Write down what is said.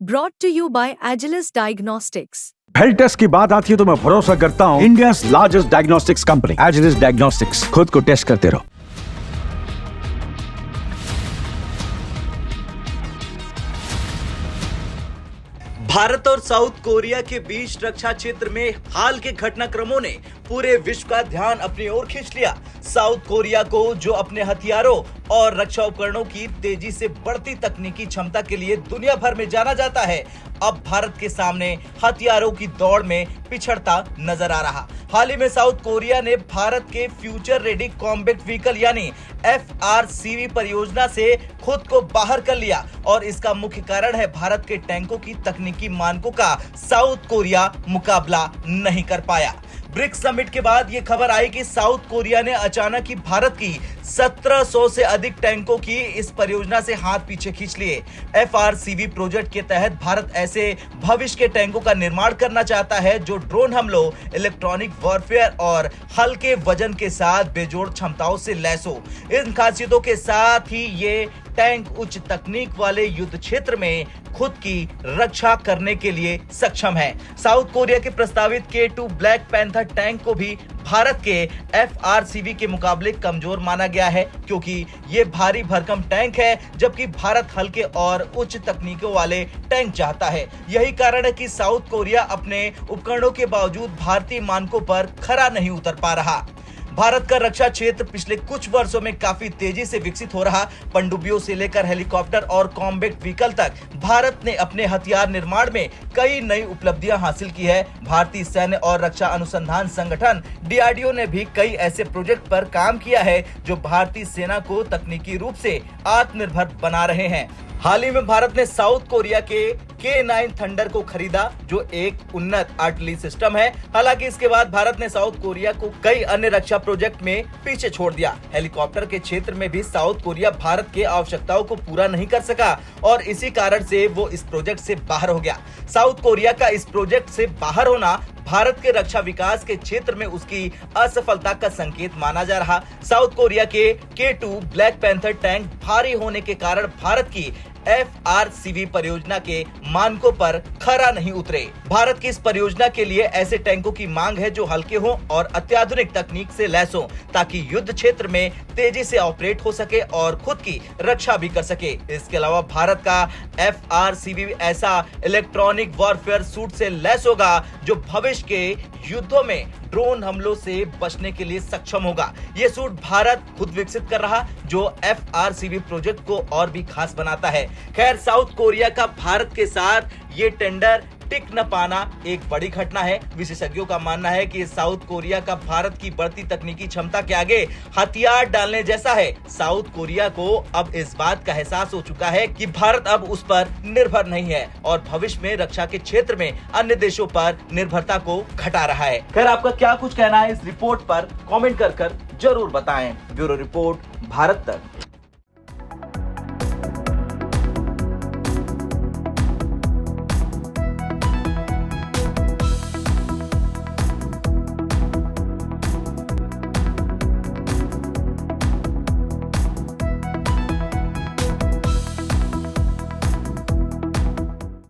Brought to you by Agilus Diagnostics. Health test की बात आती है तो मैं भरोसा करता हूँ India largest diagnostics company Agilus Diagnostics. खुद को टेस्ट करते रहो। भारत और साउथ कोरिया के बीच रक्षा क्षेत्र में हाल के घटनाक्रमों ने पूरे विश्व का ध्यान अपनी ओर खींच लिया। साउथ कोरिया को, जो अपने हथियारों और रक्षा उपकरणों की तेजी से बढ़ती तकनीकी क्षमता के लिए दुनिया भर में जाना जाता है, अब भारत के सामने हथियारों की दौड़ में पिछड़ता नजर आ रहा। हाल ही में साउथ कोरिया ने भारत के फ्यूचर रेडी कॉम्बैट व्हीकल यानी FRCV परियोजना से खुद को बाहर कर लिया और इसका मुख्य कारण है भारत के टैंकों की तकनीकी मानकों का साउथ कोरिया मुकाबला नहीं कर पाया। ब्रिक्स समिट के बाद ये खबर आई कि साउथ कोरिया ने अचानक ही भारत की 1700 से अधिक टैंकों की इस परियोजना से हाथ पीछे खींच लिए। FRCV प्रोजेक्ट के तहत भारत ऐसे भविष्य के टैंकों का निर्माण करना चाहता है जो ड्रोन हमलों, इलेक्ट्रॉनिक वॉरफेयर और हल्के वजन के साथ बेजोड़ क्षमताओं से लैस हो। इन खासियतों के साथ ही ये टैंक उच्च तकनीक वाले युद्ध क्षेत्र में खुद की रक्षा करने के लिए सक्षम है। साउथ कोरिया के प्रस्तावित K2 ब्लैक पैंथर टैंक को भी भारत के FRCV के मुकाबले कमजोर माना गया है, क्योंकि ये भारी भरकम टैंक है, जबकि भारत हल्के और उच्च तकनीकों वाले टैंक चाहता है। यही कारण है कि साउथ कोरिया अपने उपकरणों के बावजूद भारतीय मानकों पर खरा नहीं उतर पा रहा। भारत का रक्षा क्षेत्र पिछले कुछ वर्षों में काफी तेजी से विकसित हो रहा। पनडुब्बियों से लेकर हेलीकॉप्टर और कॉम्बैट व्हीकल तक भारत ने अपने हथियार निर्माण में कई नई उपलब्धियां हासिल की है। भारतीय सैन्य और रक्षा अनुसंधान संगठन DRDO ने भी कई ऐसे प्रोजेक्ट पर काम किया है जो भारतीय सेना को तकनीकी रूप से आत्मनिर्भर बना रहे हैं। हाल ही में भारत ने साउथ कोरिया के K9 थंडर को खरीदा, जो एक उन्नत आर्टिलरी सिस्टम है। हालांकि इसके बाद भारत ने साउथ कोरिया को कई अन्य रक्षा प्रोजेक्ट में पीछे छोड़ दिया। हेलीकॉप्टर के क्षेत्र में भी साउथ कोरिया भारत के आवश्यकताओं को पूरा नहीं कर सका और इसी कारण से वो इस प्रोजेक्ट से बाहर हो गया। साउथ कोरिया का इस प्रोजेक्ट से बाहर होना भारत के रक्षा विकास के क्षेत्र में उसकी असफलता का संकेत माना जा रहा। साउथ कोरिया के K2 ब्लैक पैंथर टैंक भारी होने के कारण भारत की FRCV परियोजना के मानकों पर खरा नहीं उतरे। भारत की इस परियोजना के लिए ऐसे टैंकों की मांग है जो हल्के हों और अत्याधुनिक तकनीक से लैस हों, ताकि युद्ध क्षेत्र में तेजी से ऑपरेट हो सके और खुद की रक्षा भी कर सके। इसके अलावा भारत का FRCV ऐसा इलेक्ट्रॉनिक वॉरफेयर सूट से लैस होगा जो भविष्य के युद्धों में ड्रोन हमलों से बचने के लिए सक्षम होगा। ये सूट भारत खुद विकसित कर रहा, जो FRCV प्रोजेक्ट को और भी खास बनाता है। खैर, साउथ कोरिया का भारत के साथ ये टेंडर टिक न पाना एक बड़ी घटना है। विशेषज्ञों का मानना है कि साउथ कोरिया का भारत की बढ़ती तकनीकी क्षमता के आगे हथियार डालने जैसा है। साउथ कोरिया को अब इस बात का एहसास हो चुका है कि भारत अब उस पर निर्भर नहीं है और भविष्य में रक्षा के क्षेत्र में अन्य देशों पर निर्भरता को घटा रहा है। खैर, आपका क्या कुछ कहना है इस रिपोर्ट पर कमेंट कर जरूर बताएं। ब्यूरो रिपोर्ट, भारत तक।